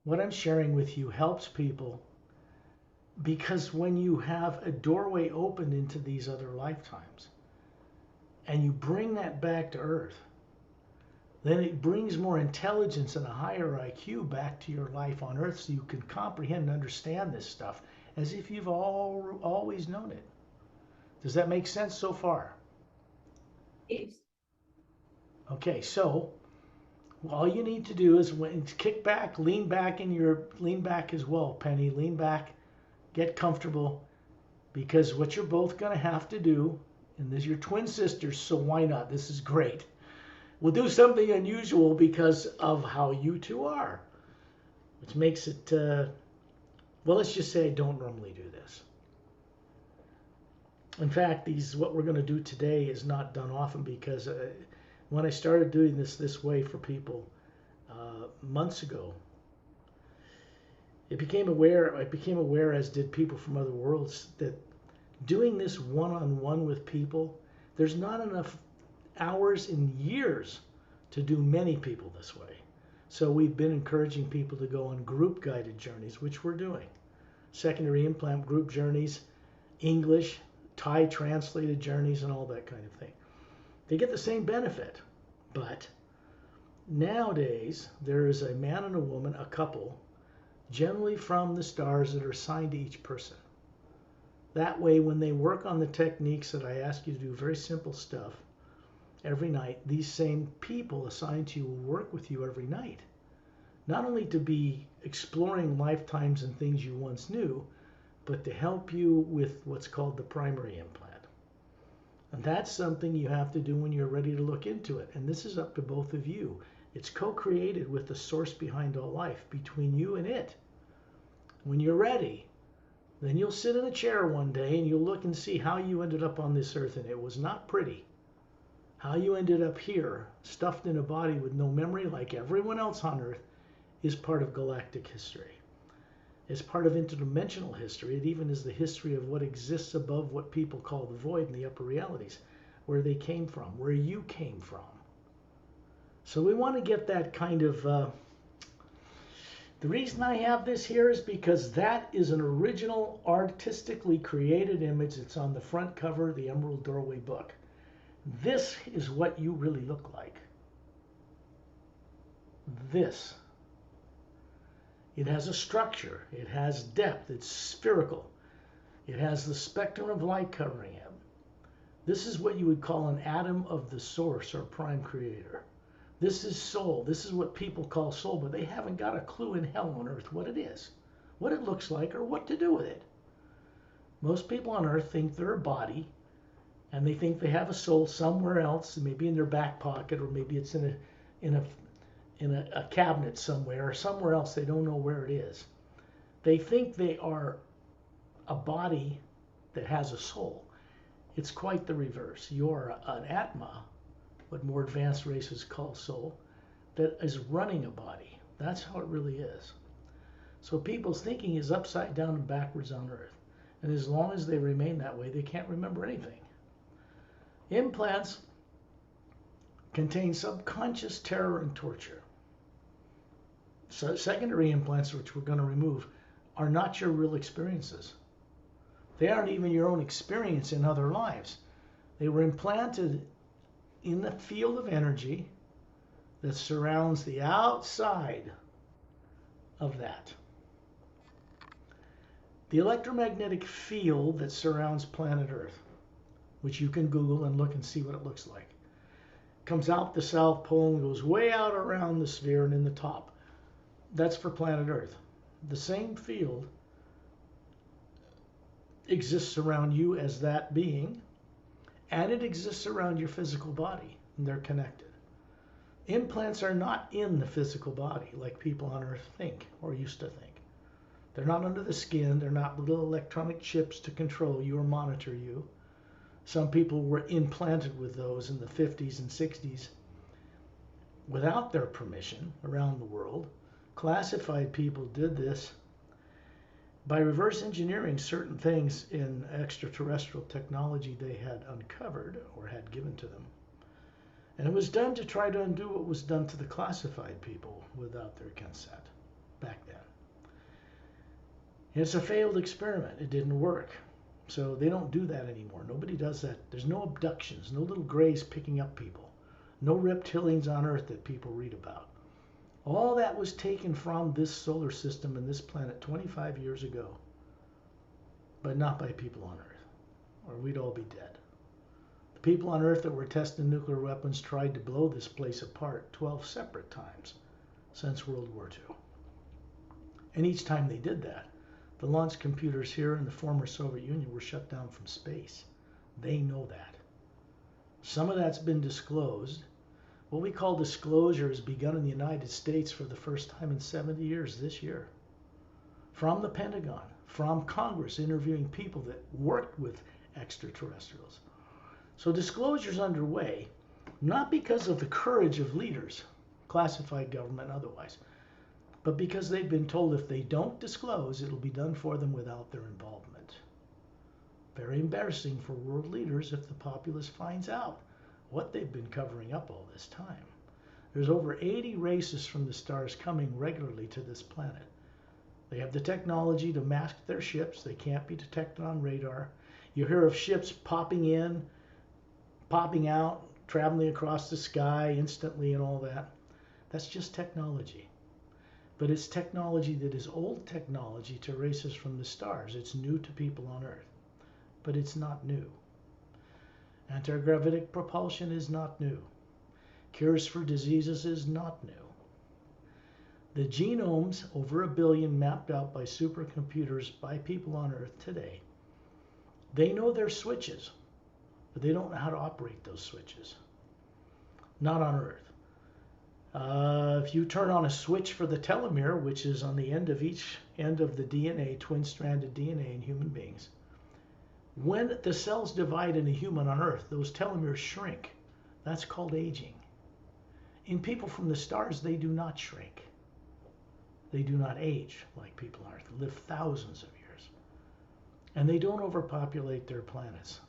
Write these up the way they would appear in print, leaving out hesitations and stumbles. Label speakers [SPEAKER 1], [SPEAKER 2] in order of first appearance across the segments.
[SPEAKER 1] What I'm sharing with you helps people because when you have a doorway opened into these other lifetimes and you bring that back to Earth, then it brings more intelligence and a higher IQ back to your life on Earth so you can comprehend and understand this stuff as if you've always known it. Does that make sense so far?
[SPEAKER 2] Yes.
[SPEAKER 1] Okay, so all you need to do is when kick back, lean back as well, Penny. Lean back, get comfortable, because what you're both going to have to do, and this your twin sisters, so why not? This is great. We'll do something unusual because of how you two are, which makes it, well, let's just say I don't normally do this. In fact, what we're going to do today is not done often because when I started doing this way for people months ago, I became aware, as did people from other worlds, that doing this one-on-one with people, there's not enough hours and years to do many people this way. So we've been encouraging people to go on group guided journeys, which we're doing. Secondary implant group journeys, English, Thai translated journeys, and all that kind of thing. They get the same benefit, but nowadays there is a man and a woman, a couple, generally from the stars, that are assigned to each person. That way, when they work on the techniques that I ask you to do, very simple stuff, every night, these same people assigned to you will work with you every night. Not only to be exploring lifetimes and things you once knew, but to help you with what's called the primary implant. And that's something you have to do when you're ready to look into it. And this is up to both of you. It's co created with the source behind all life, between you and it. When you're ready, then you'll sit in a chair one day and you'll look and see how you ended up on this earth, and it was not pretty. How you ended up here, stuffed in a body with no memory like everyone else on Earth, is part of galactic history. It's part of interdimensional history. It even is the history of what exists above what people call the void and the upper realities, where they came from, where you came from. So we want to get that kind of. The reason I have this here is because that is an original artistically created image that's on the front cover of the Emerald Doorway book. This is what you really look like. This. It has a structure. It has depth. It's spherical. It has the spectrum of light covering it. This is what you would call an atom of the source or prime creator. This is soul. This is what people call soul, but they haven't got a clue in hell on earth what it is, what it looks like, or what to do with it. Most people on earth think they're a body, and they think they have a soul somewhere else, maybe in their back pocket, or maybe it's in a a cabinet somewhere, or somewhere else. They don't know where it is. They think they are a body that has a soul. It's quite the reverse. You're an atma, what more advanced races call soul, that is running a body. That's how it really is. So people's thinking is upside down and backwards on earth. And as long as they remain that way, they can't remember anything. Implants contain subconscious terror and torture. So secondary implants, which we're going to remove, are not your real experiences. They aren't even your own experience in other lives. They were implanted in the field of energy that surrounds the outside of that. The electromagnetic field that surrounds planet Earth, which you can Google and look and see what it looks like, comes out the South Pole and goes way out around the sphere and in the top. That's for planet Earth. The same field exists around you as that being, and it exists around your physical body, and they're connected. Implants are not in the physical body like people on Earth think or used to think. They're not under the skin. They're not little electronic chips to control you or monitor you. Some people were implanted with those in the 50s and 60s without their permission around the world. Classified people did this by reverse engineering certain things in extraterrestrial technology they had uncovered or had given to them. And it was done to try to undo what was done to the classified people without their consent. back then. It's a failed experiment. It didn't work. So they don't do that anymore. Nobody does that. There's no abductions, no little grays picking up people, no reptilians on Earth that people read about. All that was taken from this solar system and this planet 25 years ago, but not by people on Earth, or we'd all be dead. The people on Earth that were testing nuclear weapons tried to blow this place apart 12 separate times since World War II. And each time they did that, the launch computers here in the former Soviet Union were shut down from space. They know that. Some of that's been disclosed. What we call disclosure has begun in the United States for the first time in 70 years this year. From the Pentagon, from Congress interviewing people that worked with extraterrestrials. So disclosure is underway, not because of the courage of leaders, classified government and otherwise, but because they've been told if they don't disclose, it'll be done for them without their involvement. Very embarrassing for world leaders if the populace finds out what they've been covering up all this time. There's over 80 races from the stars coming regularly to this planet. They have the technology to mask their ships. They can't be detected on radar. You hear of ships popping in, popping out, traveling across the sky instantly and all that. That's just technology. But it's technology that is old technology to races from the stars. It's new to people on Earth, but it's not new. Anti-gravitic propulsion is not new. Cures for diseases is not new. The genomes, over 1 billion mapped out by supercomputers by people on Earth today, they know their switches, but they don't know how to operate those switches. Not on Earth. If you turn on a switch for the telomere, which is on the end of each end of the DNA, twin-stranded DNA in human beings, when the cells divide in a human on Earth, those telomeres shrink. That's called aging. In people from the stars, they do not shrink. They do not age like people on Earth, live thousands of years. And they don't overpopulate their planets.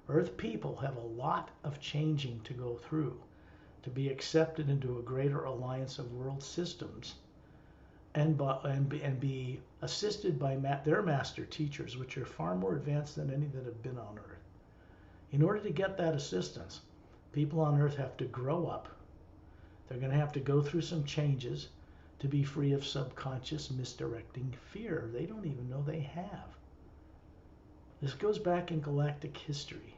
[SPEAKER 1] Earth people have a lot of changing to go through to be accepted into a greater alliance of world systems and be assisted by their master teachers, which are far more advanced than any that have been on Earth. In order to get that assistance, people on Earth have to grow up. They're going to have to go through some changes to be free of subconscious misdirecting fear they don't even know they have. This goes back in galactic history.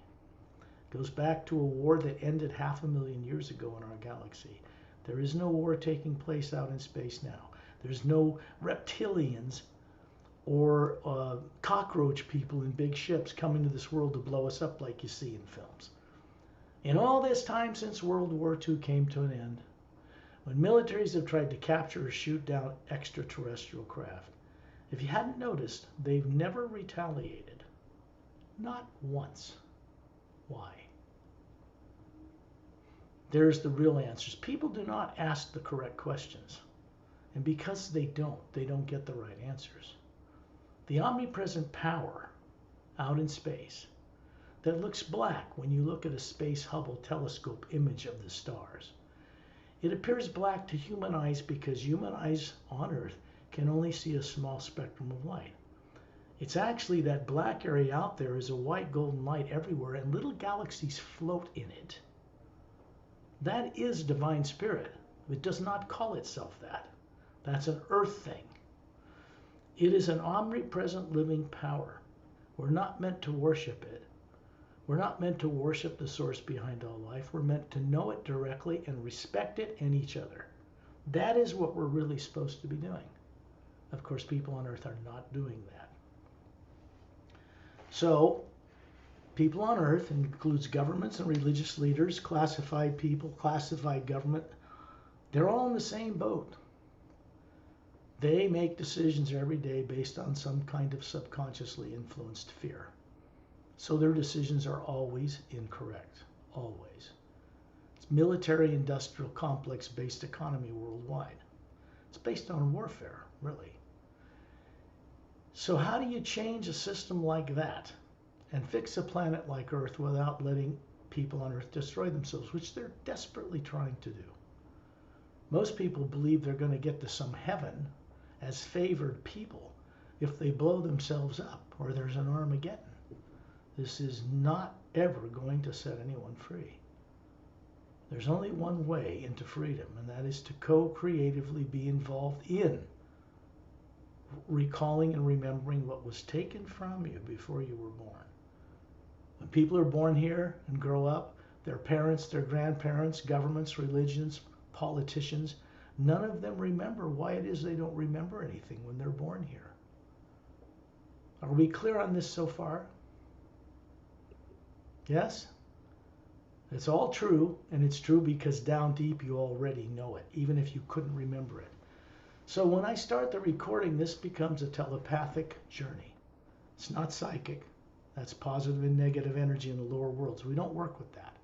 [SPEAKER 1] Goes back to a war that ended 500,000 years ago in our galaxy. There is no war taking place out in space now. There's no reptilians or cockroach people in big ships coming to this world to blow us up like you see in films. In all this time since World War II came to an end, when militaries have tried to capture or shoot down extraterrestrial craft, if you hadn't noticed, they've never retaliated. Not once. Why? There's the real answers. People do not ask the correct questions. And because they don't get the right answers. The omnipresent power out in space that looks black when you look at a Space Hubble telescope image of the stars. It appears black to human eyes because human eyes on Earth can only see a small spectrum of light. It's actually that black area out there is a white golden light everywhere and little galaxies float in it. That is divine spirit. It does not call itself that. That's an earth thing. It is an omnipresent living power. We're not meant to worship it. We're not meant to worship the source behind all life. We're meant to know it directly and respect it and each other. That is what we're really supposed to be doing. Of course, people on Earth are not doing that. So, people on Earth includes governments and religious leaders, classified people, classified government. They're all in the same boat. They make decisions every day based on some kind of subconsciously influenced fear. So their decisions are always incorrect. Always. It's military-industrial complex-based economy worldwide. It's based on warfare, really. So how do you change a system like that and fix a planet like Earth without letting people on Earth destroy themselves, which they're desperately trying to do? Most people believe they're going to get to some heaven as favored people if they blow themselves up or there's an Armageddon. This is not ever going to set anyone free. There's only one way into freedom, and that is to co-creatively be involved in recalling and remembering what was taken from you before you were born. When people are born here and grow up, their parents, their grandparents, governments, religions, politicians, none of them remember why it is they don't remember anything when they're born here. Are we clear on this so far? Yes? It's all true, and it's true because down deep you already know it, even if you couldn't remember it. So when I start the recording, this becomes a telepathic journey. It's not psychic. That's positive and negative energy in the lower worlds. We don't work with that.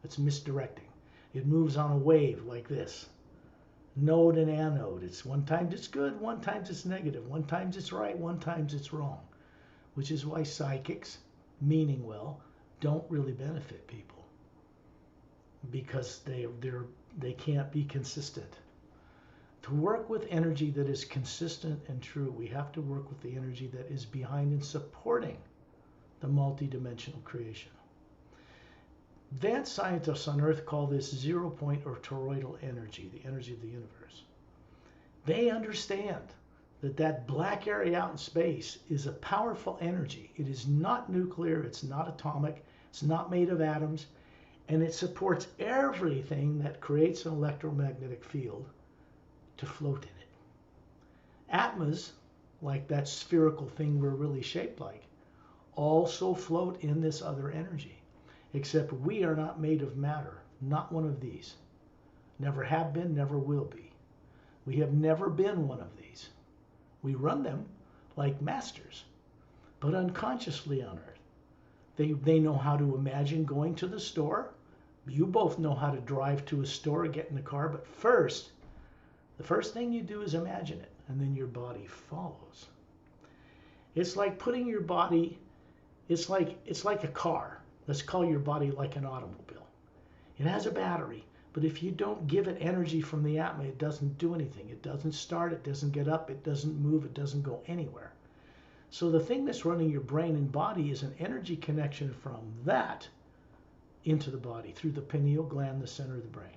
[SPEAKER 1] It's misdirecting. It moves on a wave like this. Node and anode. It's one time it's good, one time it's negative, one time it's right, one time it's wrong. Which is why psychics, meaning well, don't really benefit people. Because they can't be consistent. To work with energy that is consistent and true, we have to work with the energy that is behind and supporting the multidimensional creation. Advanced scientists on Earth call this zero-point or toroidal energy, the energy of the universe. They understand that that black area out in space is a powerful energy. It is not nuclear, it's not atomic, it's not made of atoms, and it supports everything that creates an electromagnetic field to float in it. Atmas, like that spherical thing we're really shaped like, also float in this other energy. Except we are not made of matter, not one of these. Never have been, never will be. We have never been one of these. We run them like masters, but unconsciously on Earth. They know how to imagine going to the store. You both know how to drive to a store, get in the car, but first, the first thing you do is imagine it, and then your body follows. It's like putting your body, it's like a car. Let's call your body like an automobile. It has a battery, but if you don't give it energy from the atma, it doesn't do anything. It doesn't start, it doesn't get up, it doesn't move, it doesn't go anywhere. So the thing that's running your brain and body is an energy connection from that into the body through the pineal gland, the center of the brain.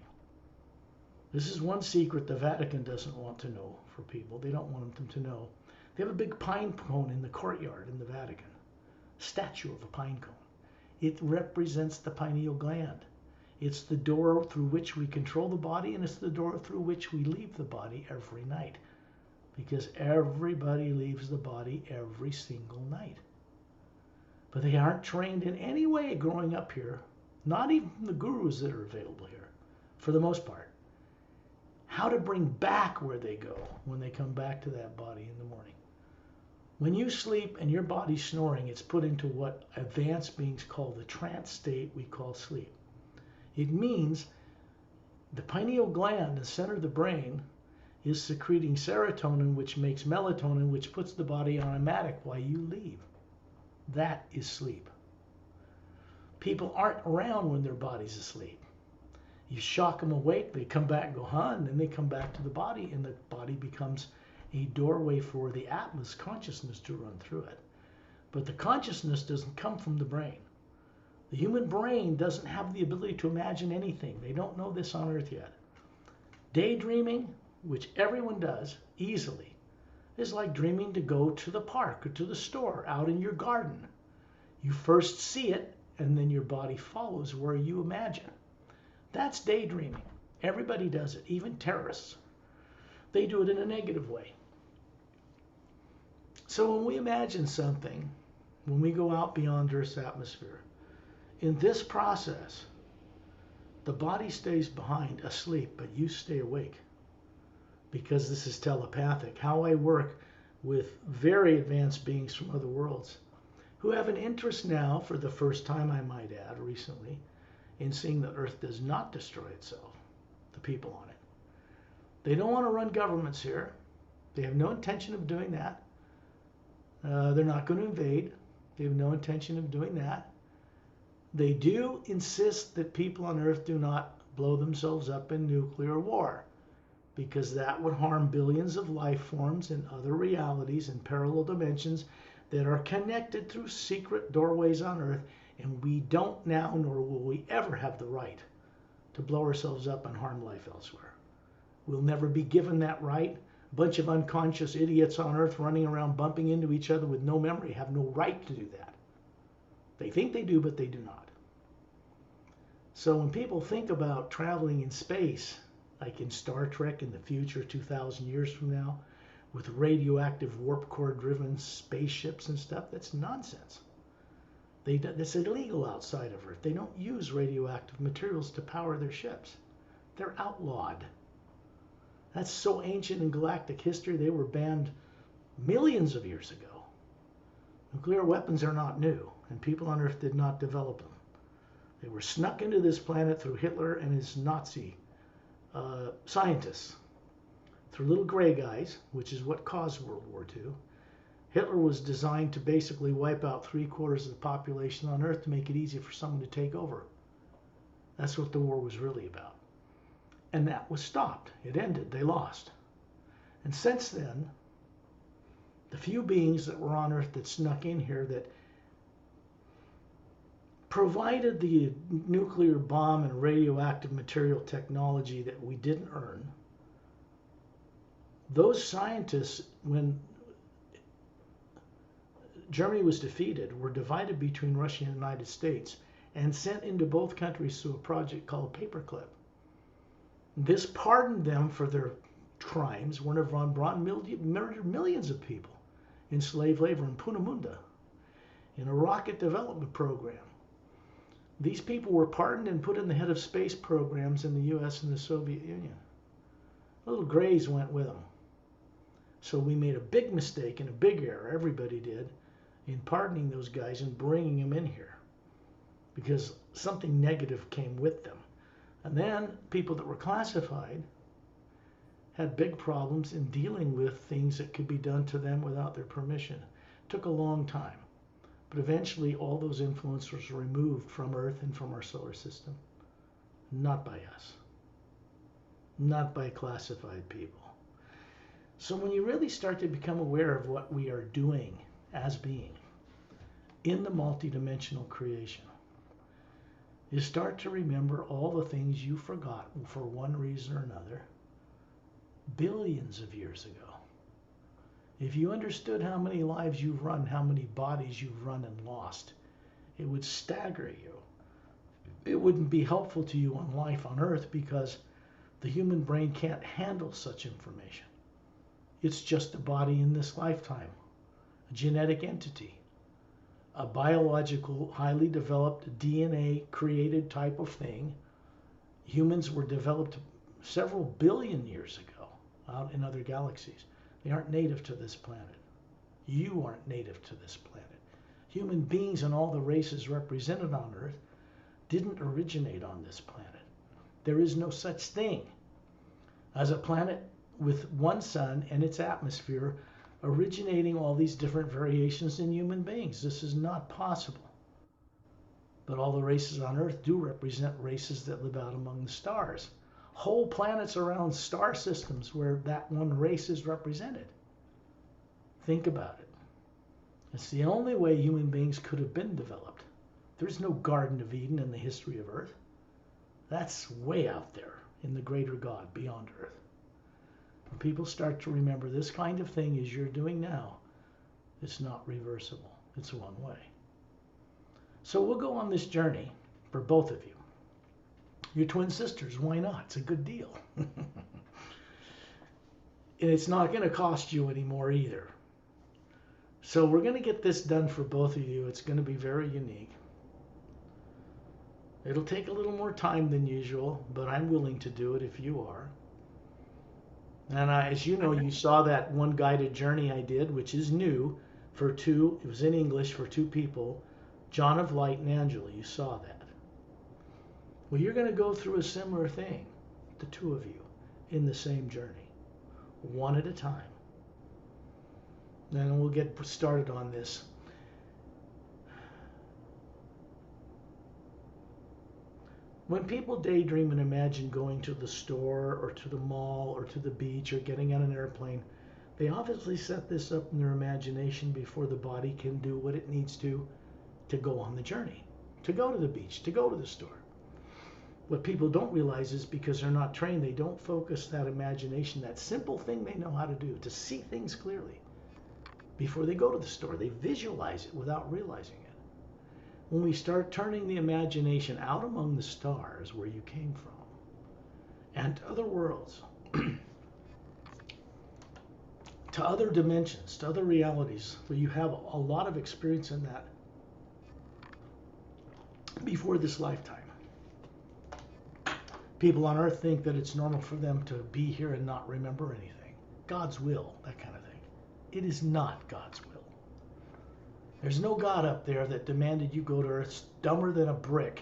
[SPEAKER 1] This is one secret the Vatican doesn't want to know for people. They don't want them to know. They have a big pine cone in the courtyard in the Vatican, statue of a pine cone. It represents the pineal gland. It's the door through which we control the body, and it's the door through which we leave the body every night. Because everybody leaves the body every single night. But they aren't trained in any way growing up here, not even the gurus that are available here, for the most part, how to bring back where they go when they come back to that body in the morning. When you sleep and your body's snoring, it's put into what advanced beings call the trance state we call sleep. It means the pineal gland, the center of the brain, is secreting serotonin, which makes melatonin, which puts the body on automatic while you leave. That is sleep. People aren't around when their body's asleep. You shock them awake, they come back and go, huh? And then they come back to the body, and the body becomes a doorway for the Atmas consciousness to run through it. But the consciousness doesn't come from the brain. The human brain doesn't have the ability to imagine anything. They don't know this on Earth yet. Daydreaming, which everyone does easily, is like dreaming to go to the park or to the store out in your garden. You first see it, and then your body follows where you imagine. That's daydreaming. Everybody does it, even terrorists. They do it in a negative way. So when we imagine something, when we go out beyond Earth's atmosphere, in this process, the body stays behind asleep, but you stay awake. Because this is telepathic. How I work with very advanced beings from other worlds who have an interest now, for the first time I might add recently, in seeing that Earth does not destroy itself, the people on it. They don't want to run governments here. They have no intention of doing that. They're not going to invade. They have no intention of doing that. They do insist that people on Earth do not blow themselves up in nuclear war. because that would harm billions of life forms in other realities and parallel dimensions that are connected through secret doorways on Earth, and we don't now, nor will we ever have the right to blow ourselves up and harm life elsewhere. We'll never be given that right. A bunch of unconscious idiots on Earth running around bumping into each other with no memory have no right to do that. They think they do, but they do not. So when people think about traveling in space, like in Star Trek in the future, 2,000 years from now, with radioactive warp core driven spaceships and stuff, that's nonsense. That's illegal outside of Earth. They don't use radioactive materials to power their ships. They're outlawed. That's so ancient in galactic history, they were banned millions of years ago. Nuclear weapons are not new, and people on Earth did not develop them. They were snuck into this planet through Hitler and his Nazi scientists, through little gray guys, which is what caused World War II. Hitler was designed to basically wipe out 3/4 of the population on Earth to make it easy for someone to take over. That's what the war was really about. And that was stopped. It ended. They lost. And since then, the few beings that were on Earth that snuck in here that provided the nuclear bomb and radioactive material technology that we didn't earn, those scientists, when Germany was defeated, were divided between Russia and the United States and sent into both countries through a project called Paperclip. This pardoned them for their crimes. Werner von Braun murdered millions of people in slave labor in Peenemünde, in a rocket development program. These people were pardoned and put in the head of space programs in the US and the Soviet Union. Little grays went with them. So we made a big mistake and a big error, everybody did, in pardoning those guys and bringing them in here, because something negative came with them. And then people that were classified had big problems in dealing with things that could be done to them without their permission. It took a long time. But eventually all those influences were removed from Earth and from our solar system. Not by us. Not by classified people. So when you really start to become aware of what we are doing as being in the multidimensional creation, you start to remember all the things you forgot for one reason or another billions of years ago. If you understood how many lives you've run, how many bodies you've run and lost, it would stagger you. It wouldn't be helpful to you on life on Earth because the human brain can't handle such information. It's just a body in this lifetime, a genetic entity, a biological, highly developed, DNA created type of thing. Humans were developed several billion years ago out in other galaxies. They aren't native to this planet. You aren't native to this planet. Human beings and all the races represented on Earth didn't originate on this planet. There is no such thing as a planet with one sun and its atmosphere originating all these different variations in human beings. This is not possible. But all the races on Earth do represent races that live out among the stars. Whole planets around star systems where that one race is represented. Think about it. It's the only way human beings could have been developed. There's no Garden of Eden in the history of Earth. That's way out there in the greater God beyond Earth. When people start to remember this kind of thing as you're doing now, it's not reversible. It's one way. So we'll go on this journey for both of you. Your twin sisters, why not? It's a good deal. And it's not going to cost you anymore either. So we're going to get this done for both of you. It's going to be very unique. It'll take a little more time than usual, but I'm willing to do it if you are. And as you know, you saw that one guided journey I did, which is new for two. It was in English for two people, John of Light and Angela. You saw that. Well, you're going to go through a similar thing, the two of you, in the same journey, one at a time. Then we'll get started on this. When people daydream and imagine going to the store or to the mall or to the beach or getting on an airplane, they obviously set this up in their imagination before the body can do what it needs to go on the journey, to go to the beach, to go to the store. What people don't realize is because they're not trained, they don't focus that imagination, that simple thing they know how to do, to see things clearly before they go to the store. They visualize it without realizing it. When we start turning the imagination out among the stars where you came from and to other worlds, to other dimensions, to other realities, where you have a lot of experience in that before this lifetime. People on earth think that it's normal for them to be here and not remember anything. God's will, that kind of thing. It is not God's will. There's no God up there that demanded you go to earth dumber than a brick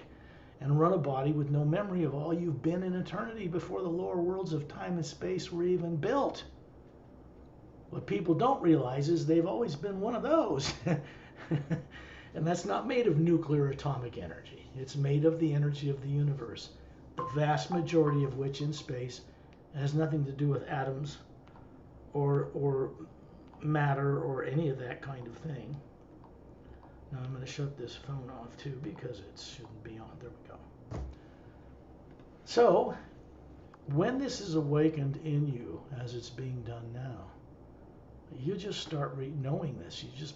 [SPEAKER 1] and run a body with no memory of all you've been in eternity before the lower worlds of time and space were even built. What people don't realize is they've always been one of those. And that's not made of nuclear atomic energy. It's made of the energy of the universe, the vast majority of which in space has nothing to do with atoms or matter or any of that kind of thing. Now I'm going to shut this phone off too because it shouldn't be on. There we go. So when this is awakened in you as it's being done now, you just start knowing this. You just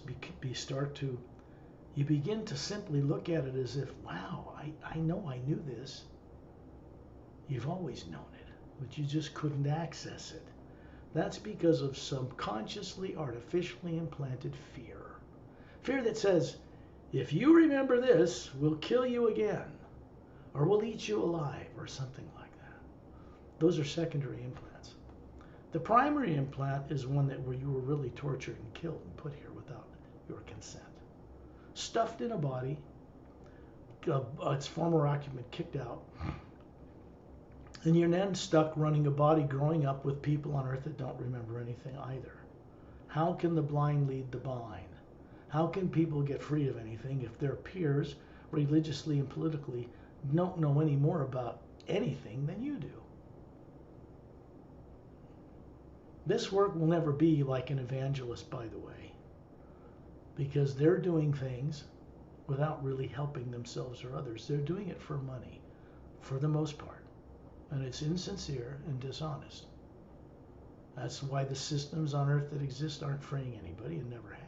[SPEAKER 1] you begin to simply look at it as if, wow, I know I knew this. You've always known it, but you just couldn't access it. That's because of subconsciously, artificially implanted fear. Fear that says, if you remember this, we'll kill you again, or we'll eat you alive, or something like that. Those are secondary implants. The primary implant is one where you were really tortured and killed and put here without your consent. Stuffed in a body, its former occupant kicked out, and you're then stuck running a body growing up with people on earth that don't remember anything either. How can the blind lead the blind? How can people get free of anything if their peers, religiously and politically, don't know any more about anything than you do? This work will never be like an evangelist, by the way, because they're doing things without really helping themselves or others. They're doing it for money, for the most part. And it's insincere and dishonest. That's why the systems on earth that exist aren't freeing anybody and never have.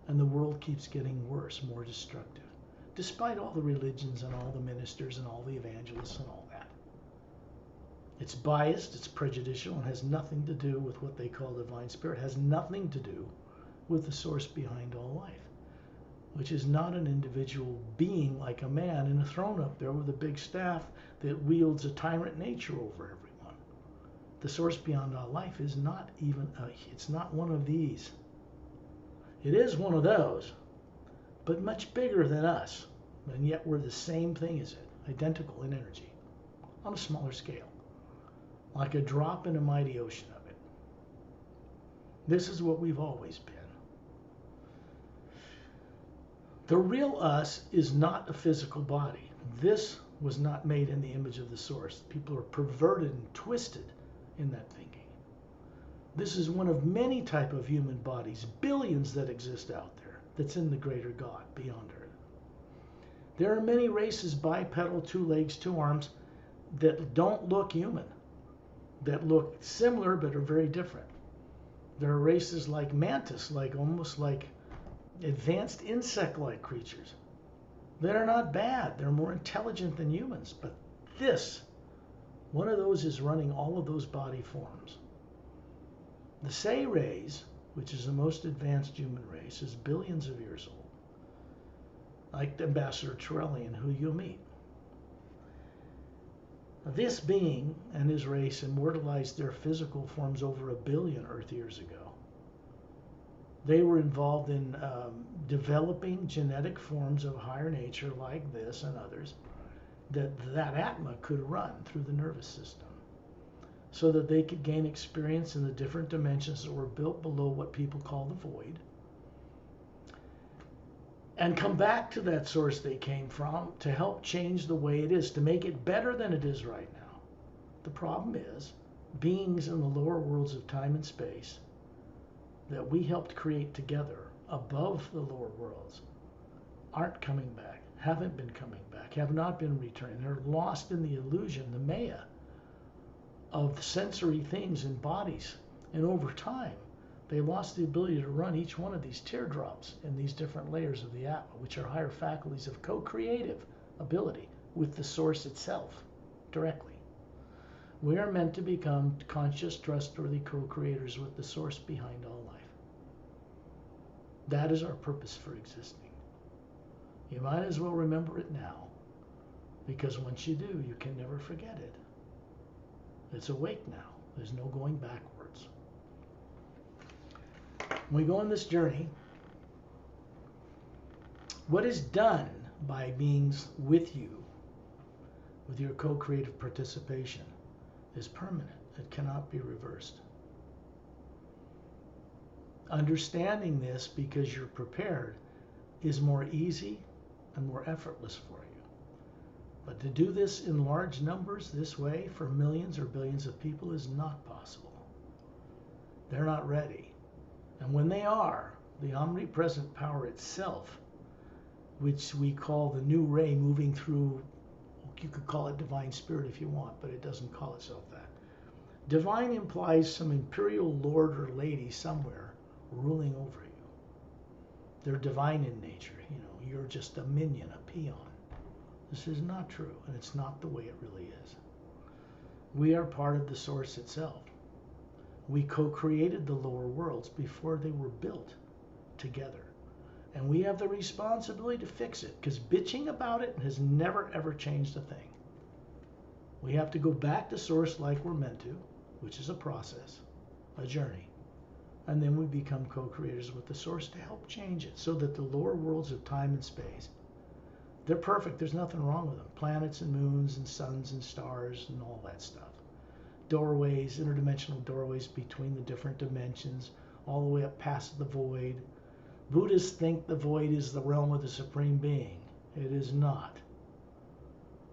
[SPEAKER 1] And the world keeps getting worse, more destructive, despite all the religions and all the ministers and all the evangelists and all that. It's biased, it's prejudicial, and has nothing to do with what they call divine spirit. It has nothing to do with the source behind all life, which is not an individual being like a man in a throne up there with a big staff that wields a tyrant nature over everyone. The source beyond all life is not even, it's not one of these. It is one of those, but much bigger than us. And yet we're the same thing as it, identical in energy, on a smaller scale, like a drop in a mighty ocean of it. This is what we've always been. The real us is not a physical body. This was not made in the image of the source. People are perverted and twisted in that thinking. This is one of many type of human bodies, billions that exist out there, that's in the greater God, beyond Earth. There are many races, bipedal, 2 legs, 2 arms, that don't look human, that look similar but are very different. There are races like mantis, almost like advanced insect-like creatures that are not bad. They're more intelligent than humans. But one of those is running all of those body forms. The Say race, which is the most advanced human race, is billions of years old, like Ambassador Trellian, who you'll meet. This being and his race immortalized their physical forms over 1 billion Earth years ago. They were involved in developing genetic forms of higher nature like this and others that Atma could run through the nervous system so that they could gain experience in the different dimensions that were built below what people call the void. and come back to that source they came from to help change the way it is, to make it better than it is right now. The problem is, beings in the lower worlds of time and space that we helped create together above the lower worlds aren't coming back, haven't been coming back, have not been returning. They're lost in the illusion, the maya, of sensory things in bodies. And over time, they lost the ability to run each one of these teardrops in these different layers of the Atma, which are higher faculties of co-creative ability with the source itself directly. We are meant to become conscious, trustworthy co-creators with the source behind all life. That is our purpose for existing. You might as well remember it now, because once you do, you can never forget it. It's awake now. There's no going backwards. When we go on this journey, what is done by beings with you, with your co-creative participation, is permanent. It cannot be reversed. Understanding this because you're prepared is more easy and more effortless for you. But to do this in large numbers this way for millions or billions of people is not possible. They're not ready. And when they are, the omnipresent power itself, which we call the new ray moving through, you could call it divine spirit if you want, but it doesn't call itself that. Divine implies some imperial lord or lady somewhere ruling over you. They're divine in nature. You know, you're just a minion, a peon. This is not true, and it's not the way it really is. We are part of the source itself. We co-created the lower worlds before they were built together. And we have the responsibility to fix it, because bitching about it has never ever changed a thing. We have to go back to source like we're meant to, which is a process, a journey. And then we become co-creators with the source to help change it, so that the lower worlds of time and space, they're perfect. There's nothing wrong with them. Planets and moons and suns and stars and all that stuff. Doorways, interdimensional doorways between the different dimensions, all the way up past the void. Buddhists think the void is the realm of the Supreme Being. It is not.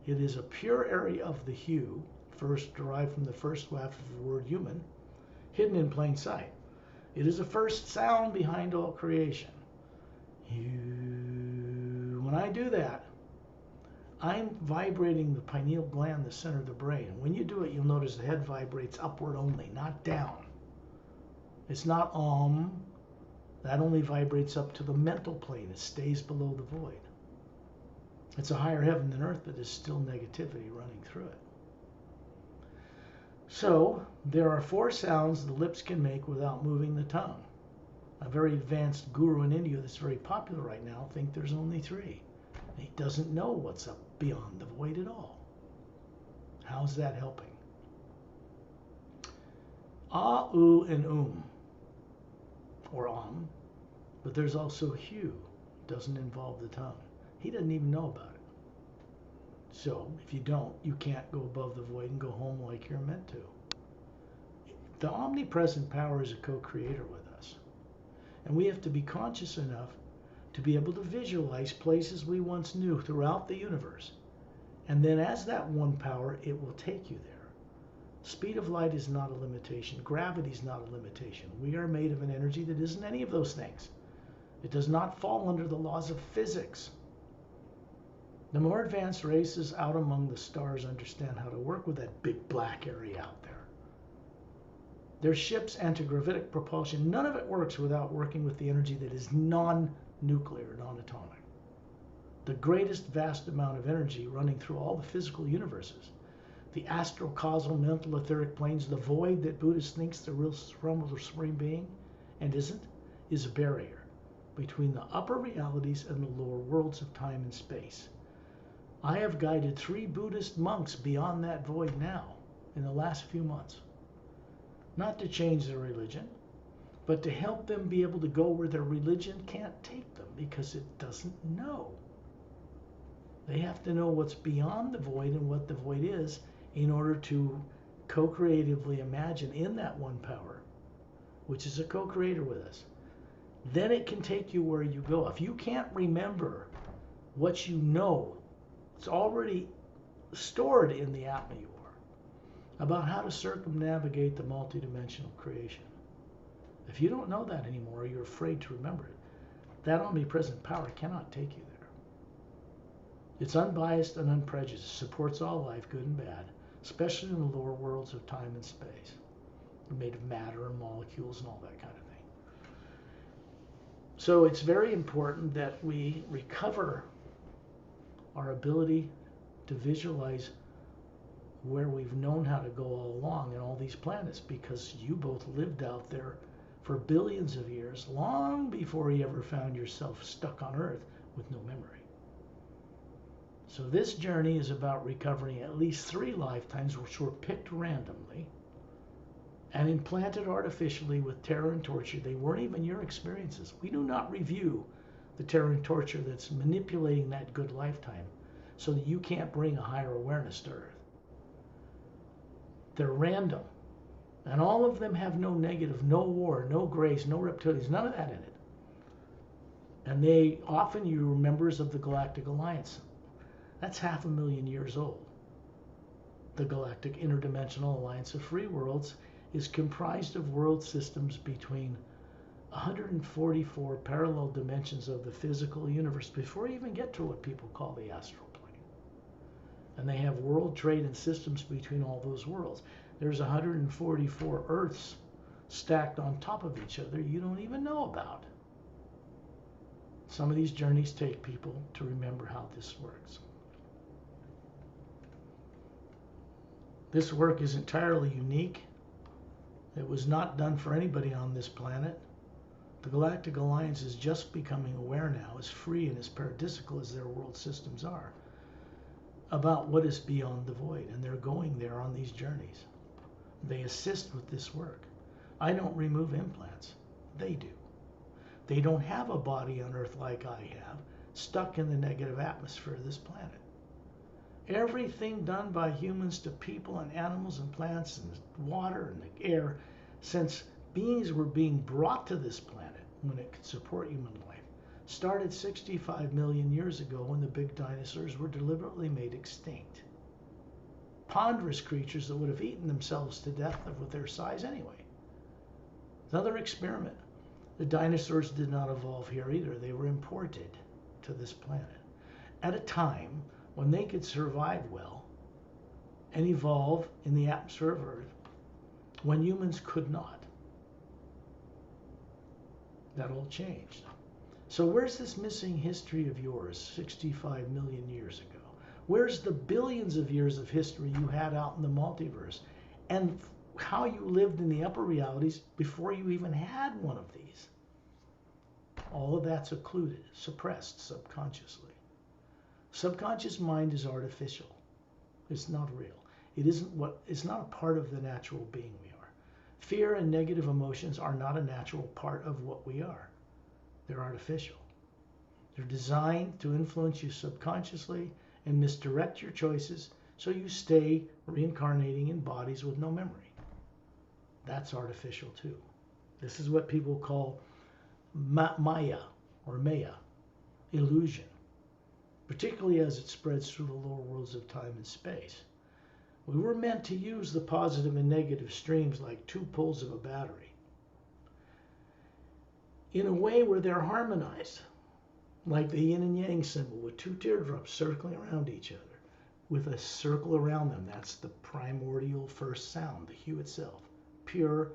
[SPEAKER 1] It is a pure area of the hue, first derived from the first half of the word human, hidden in plain sight. It is the first sound behind all creation. When I do that, I'm vibrating the pineal gland, the center of the brain. When you do it, you'll notice the head vibrates upward only, not down. It's not that only vibrates up to the mental plane. It stays below the void. It's a higher heaven than earth, but there's still negativity running through it. So there are 4 sounds the lips can make without moving the tongue. A very advanced guru in India that's very popular right now thinks there's only 3. He doesn't know what's up beyond the void at all. How's that helping? Ah, oo, and or but there's also hu. Doesn't involve the tongue. He doesn't even know about it. So if you don't, you can't go above the void and go home like you're meant to. The omnipresent power is a co-creator with us. And we have to be conscious enough to be able to visualize places we once knew throughout the universe. And then as that one power, it will take you there. Speed of light is not a limitation. Gravity is not a limitation. We are made of an energy that isn't any of those things. It does not fall under the laws of physics. The more advanced races out among the stars understand how to work with that big black area out there. Their ships, antigravitic propulsion, none of it works without working with the energy that is non-nuclear, non-atomic. The greatest vast amount of energy running through all the physical universes, the astral, causal, mental, etheric planes, the void that Buddhist thinks the real realm of the Supreme Being and isn't, is a barrier between the upper realities and the lower worlds of time and space. I have guided 3 Buddhist monks beyond that void now in the last few months. Not to change their religion, but to help them be able to go where their religion can't take them because it doesn't know. They have to know what's beyond the void and what the void is in order to co-creatively imagine in that one power, which is a co-creator with us, then it can take you where you go. If you can't remember what you know, it's already stored in the Atma you are, about how to circumnavigate the multidimensional creation. If you don't know that anymore, you're afraid to remember it, that omnipresent power cannot take you there. It's unbiased and unprejudiced, supports all life, good and bad, especially in the lower worlds of time and space. They're made of matter and molecules and all that kind of thing. So it's very important that we recover our ability to visualize where we've known how to go all along in all these planets, because you both lived out there for billions of years, long before you ever found yourself stuck on Earth with no memory. So this journey is about recovering at least 3 lifetimes, which were picked randomly and implanted artificially with terror and torture. They weren't even your experiences. We do not review the terror and torture that's manipulating that good lifetime so that you can't bring a higher awareness to Earth. They're random. And all of them have no negative, no war, no grace, no reptilians, none of that in it. And they often, you're members of the Galactic Alliance. That's 500,000 years old. The Galactic Interdimensional Alliance of Free Worlds is comprised of world systems between 144 parallel dimensions of the physical universe before you even get to what people call the astral plane. And they have world trade and systems between all those worlds. There's 144 Earths stacked on top of each other you don't even know about. Some of these journeys take people to remember how this works. This work is entirely unique. It was not done for anybody on this planet. The Galactic Alliance is just becoming aware now, as free and as paradisical as their world systems are, about what is beyond the void, and they're going there on these journeys. They assist with this work. I don't remove implants. They do. They don't have a body on Earth like I have, stuck in the negative atmosphere of this planet. Everything done by humans to people and animals and plants and water and the air, since beings were being brought to this planet when it could support human life, started 65 million years ago when the big dinosaurs were deliberately made extinct. Ponderous creatures that would have eaten themselves to death with their size anyway. Another experiment. The dinosaurs did not evolve here either. They were imported to this planet at a time when they could survive well and evolve in the atmosphere of Earth when humans could not. That all changed. So where's this missing history of yours 65 million years ago? Where's the billions of years of history you had out in the multiverse, and how you lived in the upper realities before you even had one of these? All of that's occluded, suppressed subconsciously. Subconscious mind is artificial. It's not real. It's not a part of the natural being we are. Fear and negative emotions are not a natural part of what we are. They're artificial. They're designed to influence you subconsciously and misdirect your choices so you stay reincarnating in bodies with no memory. That's artificial too. This is what people call Maya or Maya, illusion, particularly as it spreads through the lower worlds of time and space. We were meant to use the positive and negative streams like 2 poles of a battery in a way where they're harmonized, like the yin and yang symbol with 2 teardrops circling around each other with a circle around them. That's the primordial first sound, the hue itself. Pure,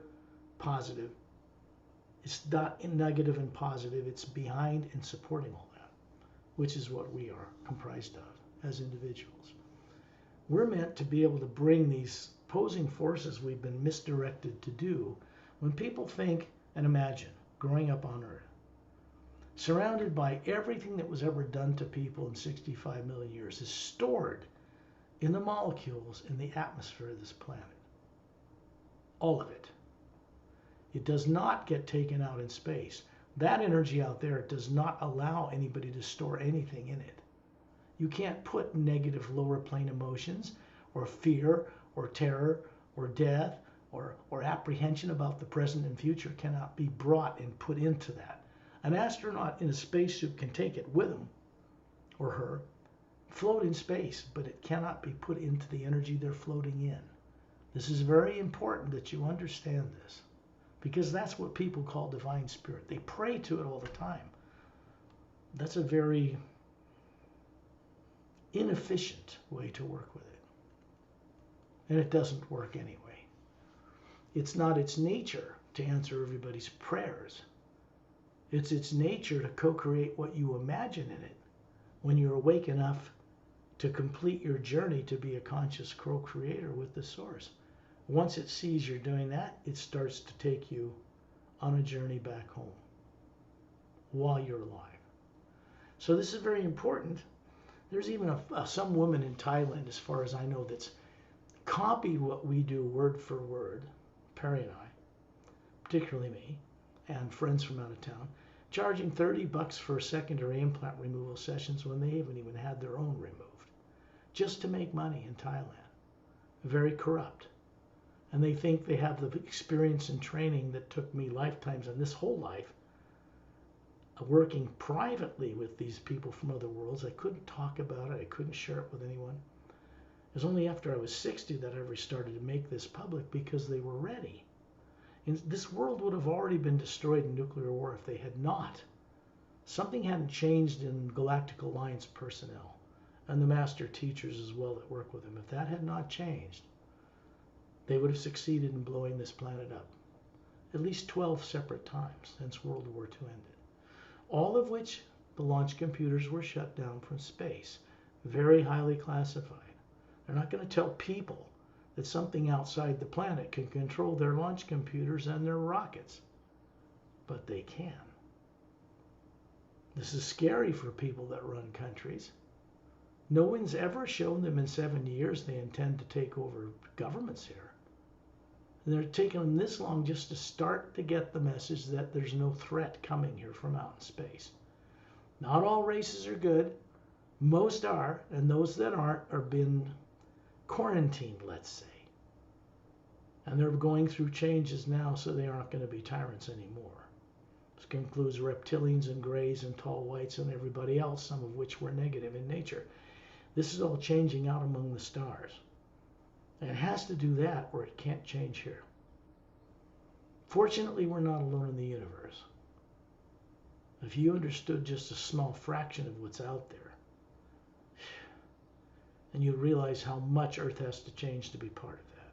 [SPEAKER 1] positive. It's not negative and positive. It's behind and supporting all that, which is what we are comprised of as individuals. We're meant to be able to bring these opposing forces we've been misdirected to do when people think and imagine growing up on Earth, surrounded by everything that was ever done to people in 65 million years, is stored in the molecules in the atmosphere of this planet. All of it. It does not get taken out in space. That energy out there does not allow anybody to store anything in it. You can't put negative lower plane emotions or fear or terror or death or apprehension about the present and future cannot be brought and put into that. An astronaut in a spacesuit can take it with him or her, float in space, but it cannot be put into the energy they're floating in. This is very important that you understand this, because that's what people call divine spirit. They pray to it all the time. That's a very inefficient way to work with it. And it doesn't work anyway. It's not its nature to answer everybody's prayers. It's its nature to co-create what you imagine in it when you're awake enough to complete your journey to be a conscious co-creator with the source. Once it sees you're doing that, it starts to take you on a journey back home while you're alive. So this is very important. There's even some woman in Thailand, as far as I know, that's copied what we do word for word, Perry and I, particularly me, and friends from out of town, charging $30 for secondary implant removal sessions when they haven't even had their own removed, just to make money in Thailand. Very corrupt. And they think they have the experience and training that took me lifetimes and this whole life working privately with these people from other worlds. I couldn't talk about it. I couldn't share it with anyone. It was only after I was 60 that I ever started to make this public, because they were ready. And this world would have already been destroyed in nuclear war if they had not. Something hadn't changed in Galactic Alliance personnel and the master teachers as well that work with them. If that had not changed, they would have succeeded in blowing this planet up at least 12 separate times since World War II ended. All of which the launch computers were shut down from space, very highly classified. They're not going to tell people that something outside the planet can control their launch computers and their rockets, but they can. This is scary for people that run countries. No one's ever shown them in 70 years they intend to take over governments here. And they're taking them this long just to start to get the message that there's no threat coming here from out in space. Not all races are good. Most are, and those that aren't are being quarantined, let's say. And they're going through changes now, so they aren't going to be tyrants anymore. This includes reptilians and grays and tall whites and everybody else, some of which were negative in nature. This is all changing out among the stars. And it has to do that, or it can't change here. Fortunately, we're not alone in the universe. If you understood just a small fraction of what's out there, and you'd realize how much Earth has to change to be part of that.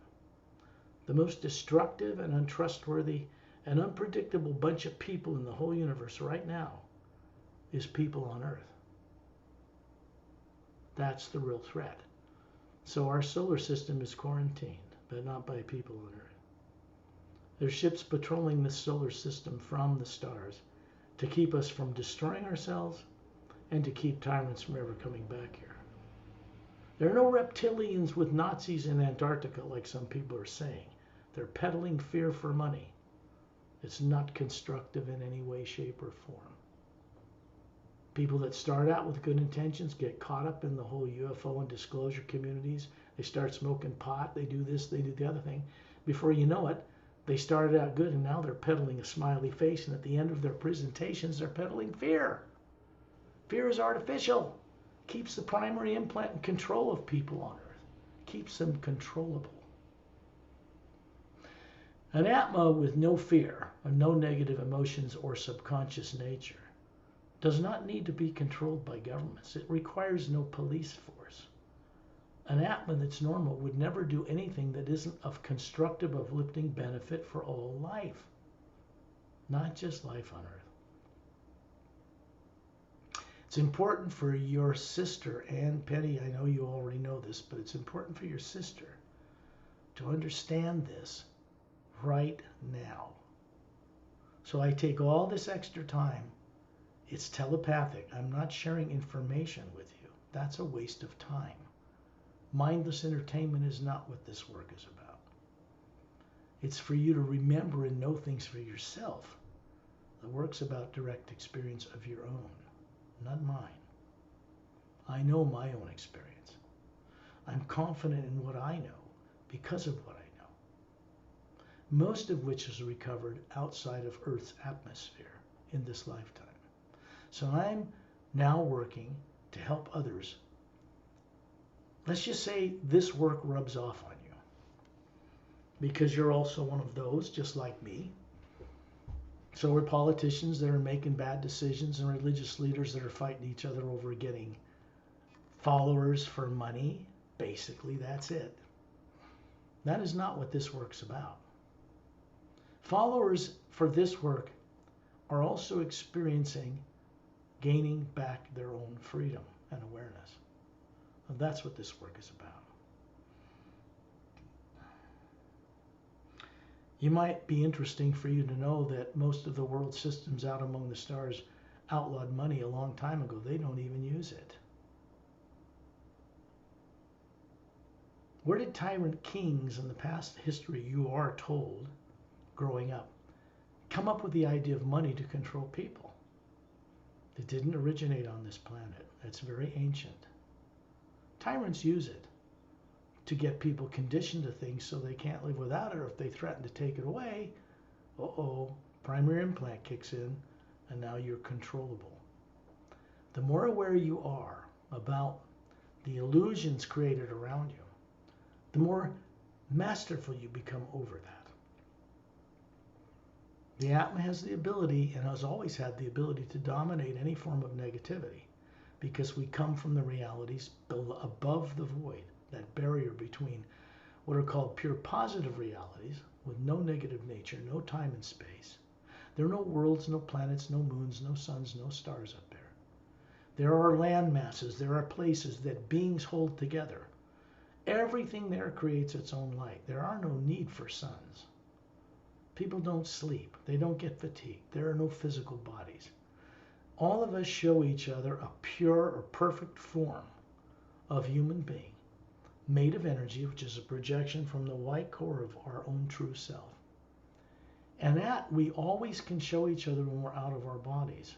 [SPEAKER 1] The most destructive and untrustworthy and unpredictable bunch of people in the whole universe right now is people on Earth. That's the real threat. So our solar system is quarantined, but not by people on Earth. There's ships patrolling the solar system from the stars to keep us from destroying ourselves and to keep tyrants from ever coming back here. There are no reptilians with Nazis in Antarctica like some people are saying. They're peddling fear for money. It's not constructive in any way, shape, or form. People that start out with good intentions get caught up in the whole UFO and disclosure communities. They start smoking pot, they do this, they do the other thing. Before you know it, they started out good and now they're peddling a smiley face, and at the end of their presentations they're peddling fear. Fear is artificial. Keeps the primary implant in control of people on Earth. Keeps them controllable. An Atma with no fear and no negative emotions or subconscious nature does not need to be controlled by governments. It requires no police force. An Atma that's normal would never do anything that isn't of constructive, uplifting benefit for all life, not just life on Earth. It's important for your sister, and Penny, I know you already know this, but it's important for your sister to understand this right now. So I take all this extra time. It's telepathic. I'm not sharing information with you. That's a waste of time. Mindless entertainment is not what this work is about. It's for you to remember and know things for yourself. The work's about direct experience of your own, not mine. I know my own experience. I'm confident in what I know because of what I know. Most of which is recovered outside of Earth's atmosphere in this lifetime. So I'm now working to help others. Let's just say this work rubs off on you because you're also one of those, just like me. So are politicians that are making bad decisions and religious leaders that are fighting each other over getting followers for money. Basically, that's it. That is not what this work's about. Followers for this work are also experiencing gaining back their own freedom and awareness. And that's what this work is about. It might be interesting for you to know that most of the world systems out among the stars outlawed money a long time ago. They don't even use it. Where did tyrant kings in the past history, you are told, growing up, come up with the idea of money to control people? It didn't originate on this planet. It's very ancient. Tyrants use it to get people conditioned to things so they can't live without it, or if they threaten to take it away, primary implant kicks in, and now you're controllable. The more aware you are about the illusions created around you, the more masterful you become over that. The Atma has the ability, and has always had the ability, to dominate any form of negativity, because we come from the realities above the void, that barrier between what are called pure positive realities with no negative nature, no time and space. There are no worlds, no planets, no moons, no suns, no stars up there. There are land masses, there are places that beings hold together. Everything there creates its own light. There are no need for suns. People don't sleep. They don't get fatigued. There are no physical bodies. All of us show each other a pure or perfect form of human being, made of energy, which is a projection from the white core of our own true self. And that we always can show each other when we're out of our bodies.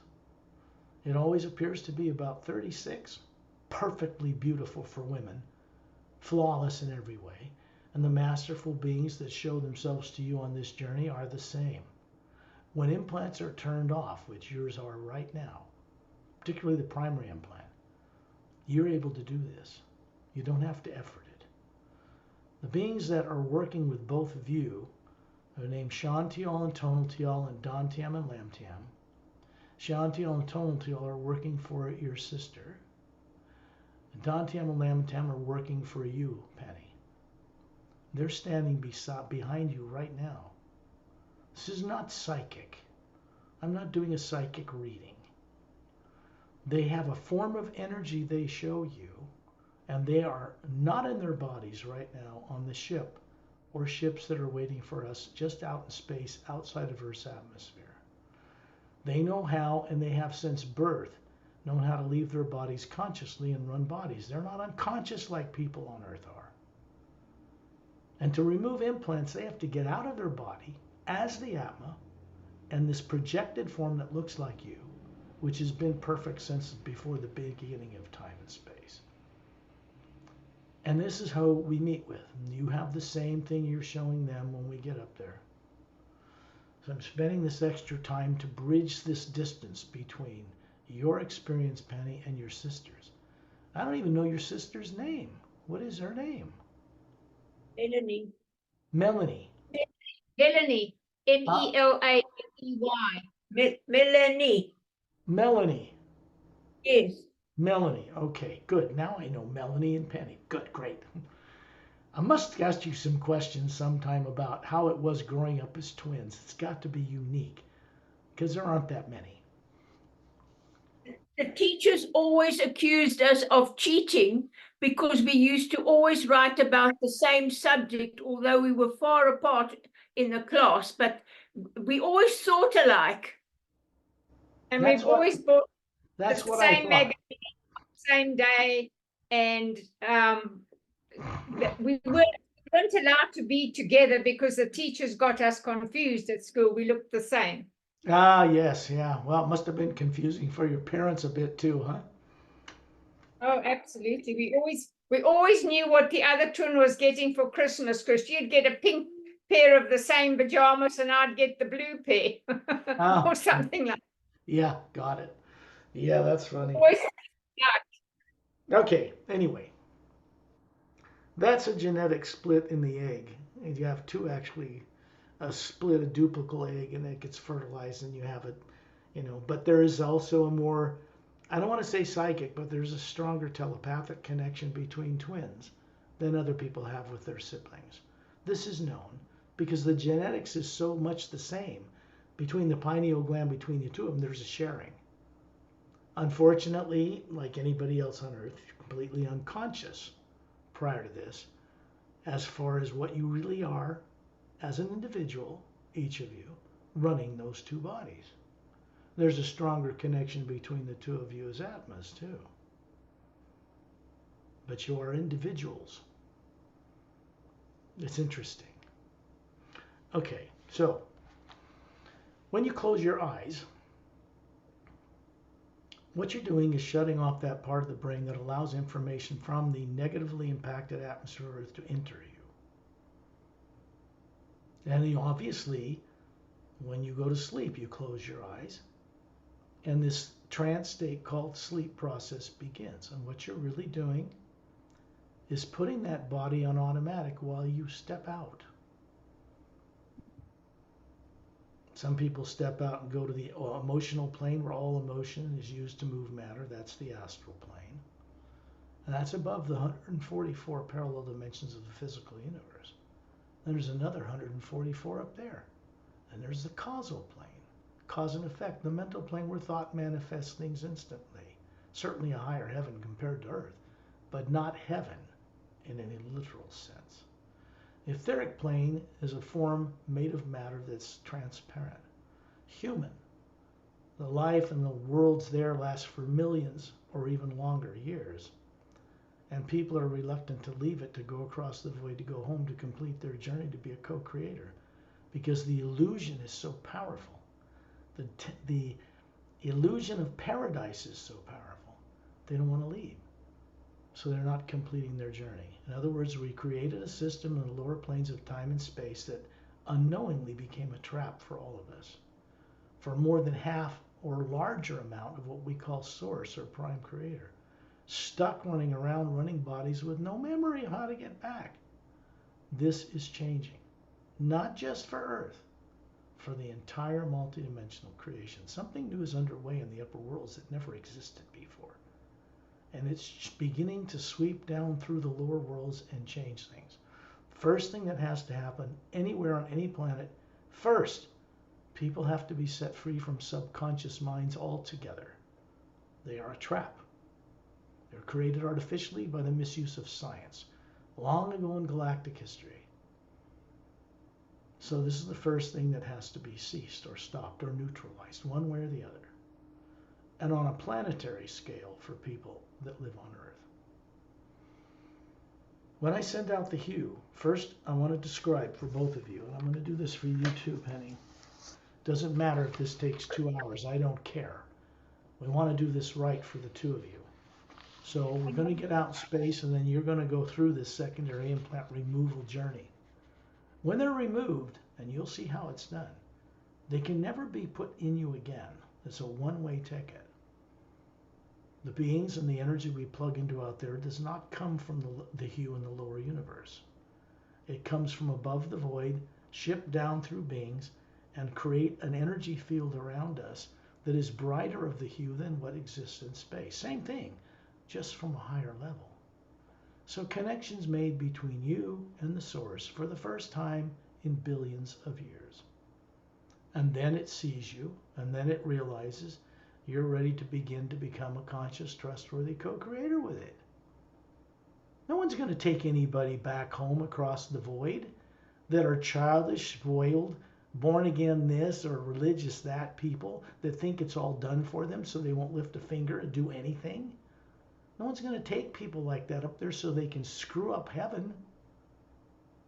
[SPEAKER 1] It always appears to be about 36, perfectly beautiful for women, flawless in every way. And the masterful beings that show themselves to you on this journey are the same. When implants are turned off, which yours are right now, particularly the primary implant, you're able to do this. You don't have to effort it. The beings that are working with both of you are named Shantial and Tonaltial and Dantiam and Lamtiam. Shantial and Tonaltial are working for your sister. And Dantiam and Lamtiam are working for you, Penni. They're standing behind you right now. This is not psychic. I'm not doing a psychic reading. They have a form of energy they show you, and they are not in their bodies right now on the ship or ships that are waiting for us just out in space outside of Earth's atmosphere. They know how, and they have since birth known how to leave their bodies consciously and run bodies. They're not unconscious like people on Earth are. And to remove implants, they have to get out of their body as the Atma and this projected form that looks like you, which has been perfect since before the beginning of time and space. And this is who we meet with. You have the same thing you're showing them when we get up there. So I'm spending this extra time to bridge this distance between your experience, Penni, and your sister's. I don't even know your sister's name. What is her name?
[SPEAKER 2] Melanie.
[SPEAKER 1] Melanie.
[SPEAKER 2] Melanie. Melaniey. Melanie.
[SPEAKER 1] Melanie.
[SPEAKER 2] Yes.
[SPEAKER 1] Melanie. Okay, good. Now I know Melanie and Penni. Good, great. I must ask you some questions sometime about how it was growing up as twins. It's got to be unique because there aren't that many.
[SPEAKER 2] The teachers always accused us of cheating because we used to always write about the same subject, although we were far apart in the class, but we always thought alike. And we've always bought the same magazine, same day, and we weren't allowed to be together because the teachers got us confused at school. We looked the same.
[SPEAKER 1] Ah, yes, yeah. Well, it must have been confusing for your parents a bit too, huh?
[SPEAKER 2] Oh, absolutely. We always knew what the other twin was getting for Christmas, because she'd get a pink pair of the same pajamas and I'd get the blue pair or something like that.
[SPEAKER 1] Yeah, got it. Yeah, that's funny.
[SPEAKER 2] Always,
[SPEAKER 1] Okay, anyway, that's a genetic split in the egg. And you have two actually, a split, a duplicate egg, and it gets fertilized and you have it, But there is also a more, I don't want to say psychic, but there's a stronger telepathic connection between twins than other people have with their siblings. This is known because the genetics is so much the same between the pineal gland, between the two of them, there's a sharing. Unfortunately, like anybody else on earth, you're completely unconscious prior to this as far as what you really are as an individual, each of you, running those two bodies. There's a stronger connection between the two of you as Atmas, too. But you are individuals. It's interesting. Okay, so when you close your eyes, what you're doing is shutting off that part of the brain that allows information from the negatively impacted atmosphere of Earth to enter you. And obviously, when you go to sleep, you close your eyes, and this trance state called sleep process begins. And what you're really doing is putting that body on automatic while you step out. Some people step out and go to the emotional plane where all emotion is used to move matter. That's the astral plane. And that's above the 144 parallel dimensions of the physical universe. Then there's another 144 up there. And there's the causal plane, cause and effect, the mental plane where thought manifests things instantly. Certainly a higher heaven compared to Earth, but not heaven in any literal sense. The etheric plane is a form made of matter that's transparent. Human. The life and the worlds there last for millions or even longer years. And people are reluctant to leave it, to go across the void, to go home, to complete their journey, to be a co-creator. Because the illusion is so powerful. The illusion of paradise is so powerful. They don't want to leave. So they're not completing their journey. In other words, we created a system in the lower planes of time and space that unknowingly became a trap for all of us. For more than half or larger amount of what we call source or prime creator. Stuck running around, running bodies with no memory of how to get back. This is changing. Not just for Earth, for the entire multidimensional creation. Something new is underway in the upper worlds that never existed before. And it's beginning to sweep down through the lower worlds and change things. First thing that has to happen anywhere on any planet, first, people have to be set free from subconscious minds altogether. They are a trap. They're created artificially by the misuse of science, long ago in galactic history. So this is the first thing that has to be ceased or stopped or neutralized, one way or the other. And on a planetary scale for people that live on Earth. When I send out the hue, first I want to describe for both of you, and I'm going to do this for you too, Penny. Doesn't matter if this takes 2 hours, I don't care. We want to do this right for the two of you. So we're going to get out in space, and then you're going to go through this secondary implant removal journey. When they're removed, and you'll see how it's done, they can never be put in you again. It's a one-way ticket. The beings and the energy we plug into out there does not come from the hue in the lower universe. It comes from above the void, shipped down through beings, and create an energy field around us that is brighter of the hue than what exists in space. Same thing, just from a higher level. So connections made between you and the source for the first time in billions of years. And then it sees you, and then it realizes you're ready to begin to become a conscious, trustworthy co-creator with it. No one's going to take anybody back home across the void that are childish, spoiled, born again this or religious that people that think it's all done for them so they won't lift a finger and do anything. No one's going to take people like that up there so they can screw up heaven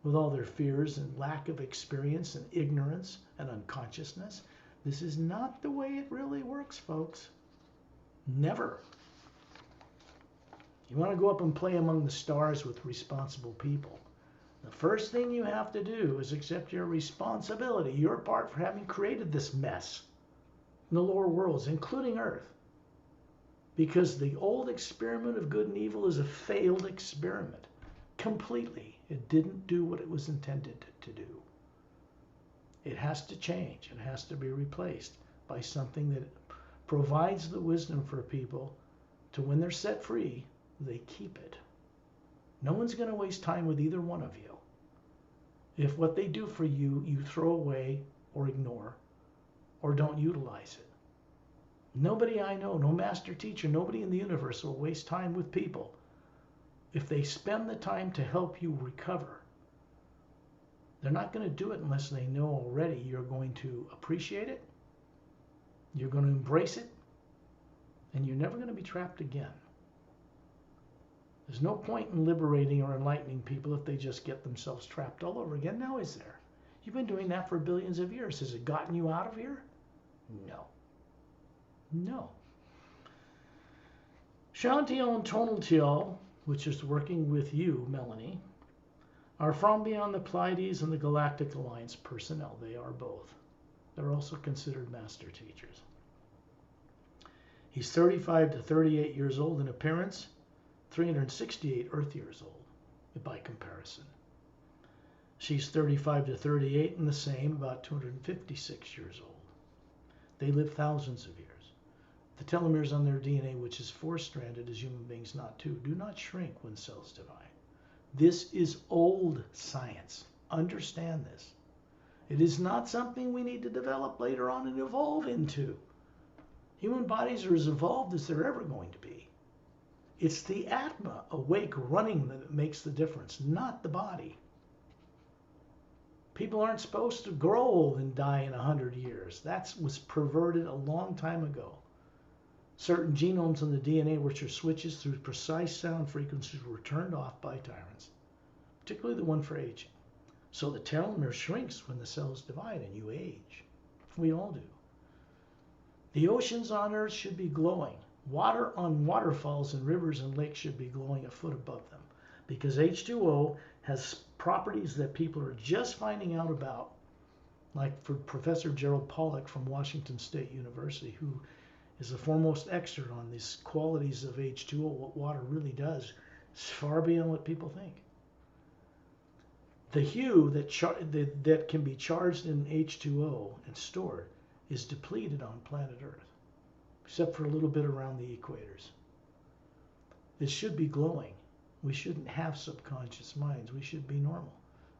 [SPEAKER 1] with all their fears and lack of experience and ignorance and unconsciousness. This is not the way it really works, folks. Never. You want to go up and play among the stars with responsible people. The first thing you have to do is accept your responsibility, your part for having created this mess. in the lower worlds, including Earth. Because the old experiment of good and evil is a failed experiment. Completely. It didn't do what it was intended to do. It has to change. It has to be replaced by something that provides the wisdom for people to, when they're set free, they keep it. No one's going to waste time with either one of you. If what they do for you, you throw away or ignore or don't utilize it. Nobody I know, no master teacher, nobody in the universe will waste time with people if they spend the time to help you recover. They're not going to do it unless they know already you're going to appreciate it, you're going to embrace it, and you're never going to be trapped again. There's no point in liberating or enlightening people if they just get themselves trapped all over again. Now, is there? You've been doing that for billions of years. Has it gotten you out of here? No. No. Shantiel and Tonaltiel, which is working with you, Melanie, are from beyond the Pleiades and the Galactic Alliance personnel. They are both. They're also considered master teachers. He's 35 to 38 years old in appearance, 368 Earth years old by comparison. She's 35 to 38 and the same, about 256 years old. They live thousands of years. The telomeres on their DNA, which is 4-stranded as human beings, not 2, do not shrink when cells divide. This is old science. Understand this. It is not something we need to develop later on and evolve into. Human bodies are as evolved as they're ever going to be. It's the Atma, awake, running, that makes the difference, not the body. People aren't supposed to grow old and die in 100 years. That was perverted a long time ago. Certain genomes in the DNA, which are switches through precise sound frequencies, were turned off by tyrants, particularly the one for aging. So the telomere shrinks when the cells divide and you age. We all do. The oceans on Earth should be glowing. Water on waterfalls and rivers and lakes should be glowing a foot above them, because H2O has properties that people are just finding out about, like for Professor Gerald Pollack from Washington State University, who is the foremost expert on these qualities of H2O, what water really does. It's far beyond what people think. The hue that can be charged in H2O and stored is depleted on planet Earth, except for a little bit around the equators. It should be glowing. We shouldn't have subconscious minds. We should be normal.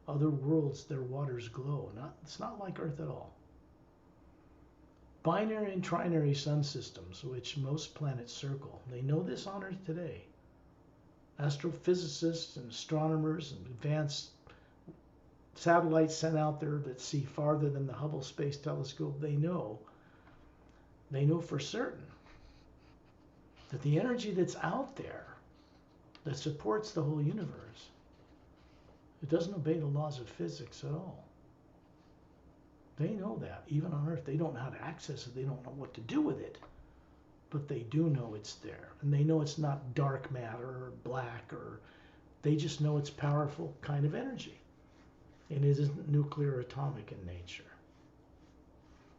[SPEAKER 1] Other worlds, their waters glow. It's not like Earth at all. Binary and trinary sun systems, which most planets circle. They know this on Earth today. Astrophysicists and astronomers and advanced satellites sent out there that see farther than the Hubble Space Telescope, they know for certain that the energy that's out there that supports the whole universe, it doesn't obey the laws of physics at all. They know that. Even on Earth, they don't know how to access it. They don't know what to do with it. But they do know it's there. And they know it's not dark matter or black, or they just know it's powerful kind of energy. And it isn't nuclear or atomic in nature.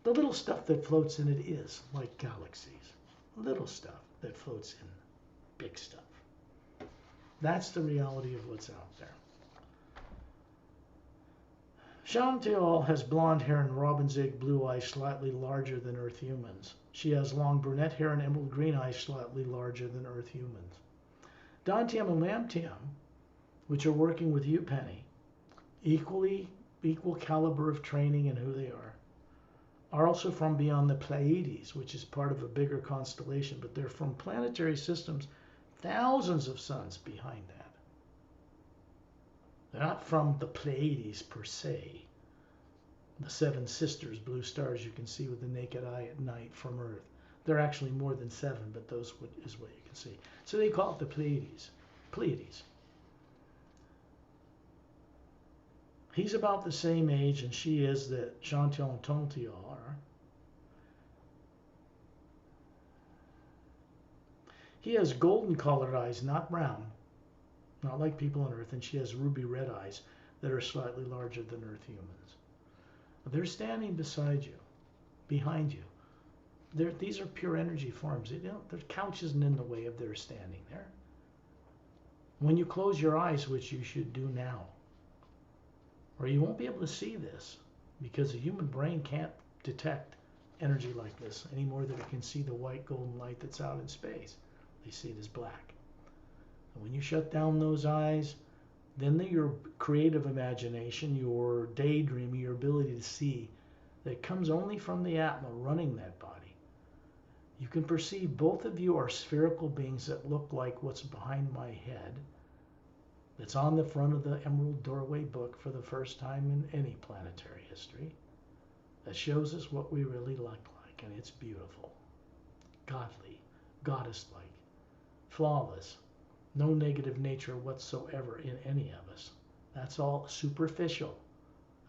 [SPEAKER 1] The little stuff that floats in it is, like galaxies. Little stuff that floats in big stuff. That's the reality of what's out there. Chantal has blonde hair and robin's egg blue eyes slightly larger than Earth humans. She has long brunette hair and emerald green eyes slightly larger than Earth humans. Dantium and Lamtium, which are working with you, Penny, equal caliber of training and who they are also from beyond the Pleiades, which is part of a bigger constellation, but they're from planetary systems thousands of suns behind that. They're not from the Pleiades per se, the 7 sisters, blue stars you can see with the naked eye at night from Earth. They're actually more than 7, but those is what you can see. So they call it the Pleiades. Pleiades. He's about the same age, and she is, that Chantal and Tontiel are. He has golden colored eyes, not brown, not like people on Earth, and she has ruby red eyes that are slightly larger than Earth humans. They're standing beside you, behind you. These are pure energy forms. The couch isn't in the way of their standing there. When you close your eyes, which you should do now, or you won't be able to see this because the human brain can't detect energy like this any more than it can see the white golden light that's out in space. They see it as black. And when you shut down those eyes, then your creative imagination, your daydreaming, your ability to see, that comes only from the Atma running that body. You can perceive both of you are spherical beings that look like what's behind my head. That's on the front of the Emerald Doorway book for the first time in any planetary history. That shows us what we really look like, and it's beautiful, godly, goddess-like, flawless, no negative nature whatsoever in any of us. That's all superficial.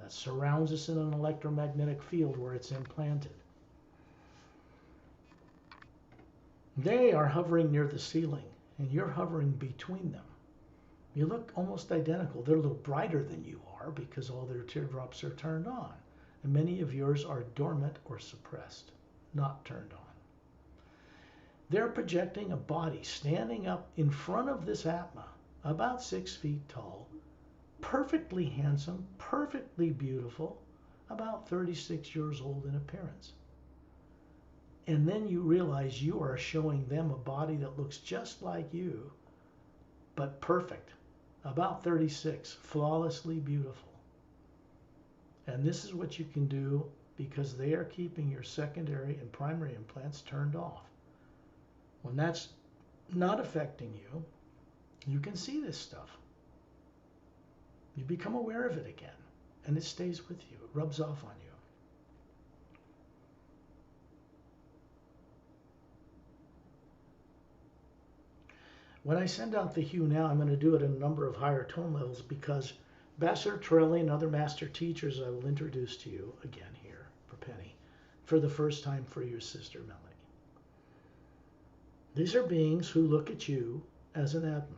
[SPEAKER 1] That surrounds us in an electromagnetic field where it's implanted. They are hovering near the ceiling, and you're hovering between them. You look almost identical. They're a little brighter than you are because all their teardrops are turned on. And many of yours are dormant or suppressed, not turned on. They're projecting a body standing up in front of this Atma, about 6 feet tall, perfectly handsome, perfectly beautiful, about 36 years old in appearance. And then you realize you are showing them a body that looks just like you, but perfect, about 36, flawlessly beautiful. And this is what you can do because they are keeping your secondary and primary implants turned off. When that's not affecting you, you can see this stuff. You become aware of it again, and it stays with you. It rubs off on you. When I send out the hue now, I'm going to do it in a number of higher tone levels because Ambassador Torelli and other master teachers I will introduce to you again here for Penni for the first time for your sister Melanie. These are beings who look at you as an Atma.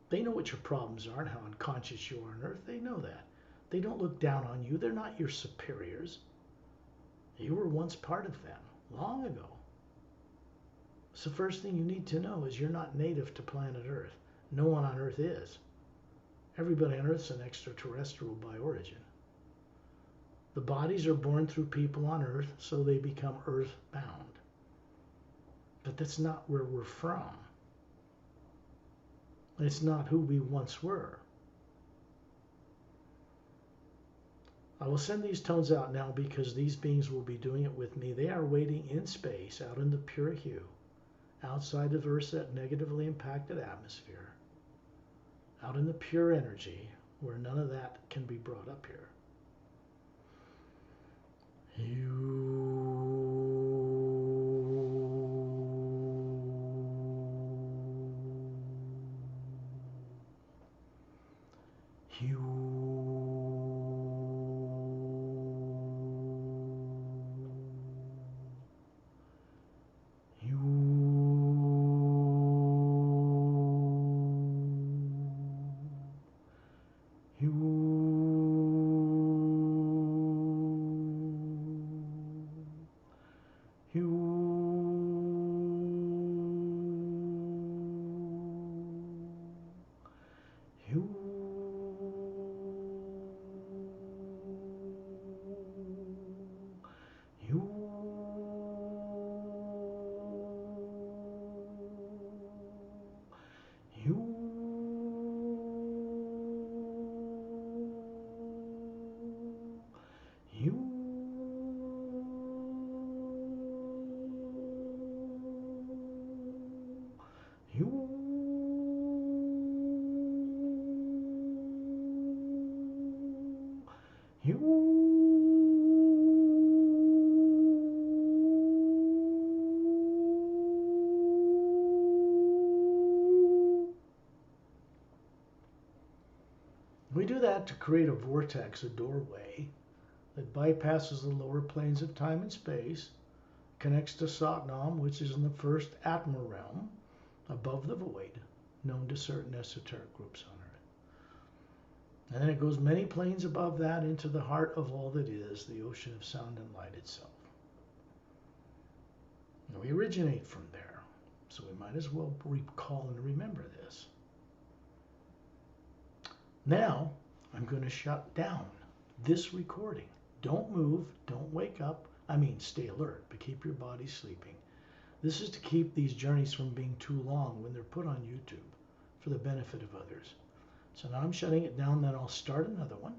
[SPEAKER 1] They know what your problems are and how unconscious you are on earth. They know that. They don't look down on you. They're not your superiors. You were once part of them, long ago. So the first thing you need to know is you're not native to planet Earth. No one on Earth is. Everybody on Earth is an extraterrestrial by origin. The bodies are born through people on Earth, so they become Earth-bound. But that's not where we're from. It's not who we once were. I will send these tones out now because these beings will be doing it with me. They are waiting in space, out in the pure hue, outside of Earth's negatively impacted atmosphere, out in the pure energy where none of that can be brought up here. We do that to create a vortex, a doorway, that bypasses the lower planes of time and space, connects to Satnam, which is in the first Atma realm, above the void, known to certain esoteric groups on Earth. And then it goes many planes above that into the heart of all that is, the ocean of sound and light itself. And we originate from there. So we might as well recall and remember this. Now, I'm going to shut down this recording. Don't move, don't wake up. I mean, stay alert, but keep your body sleeping. This is to keep these journeys from being too long when they're put on YouTube for the benefit of others. So now I'm shutting it down, then I'll start another one.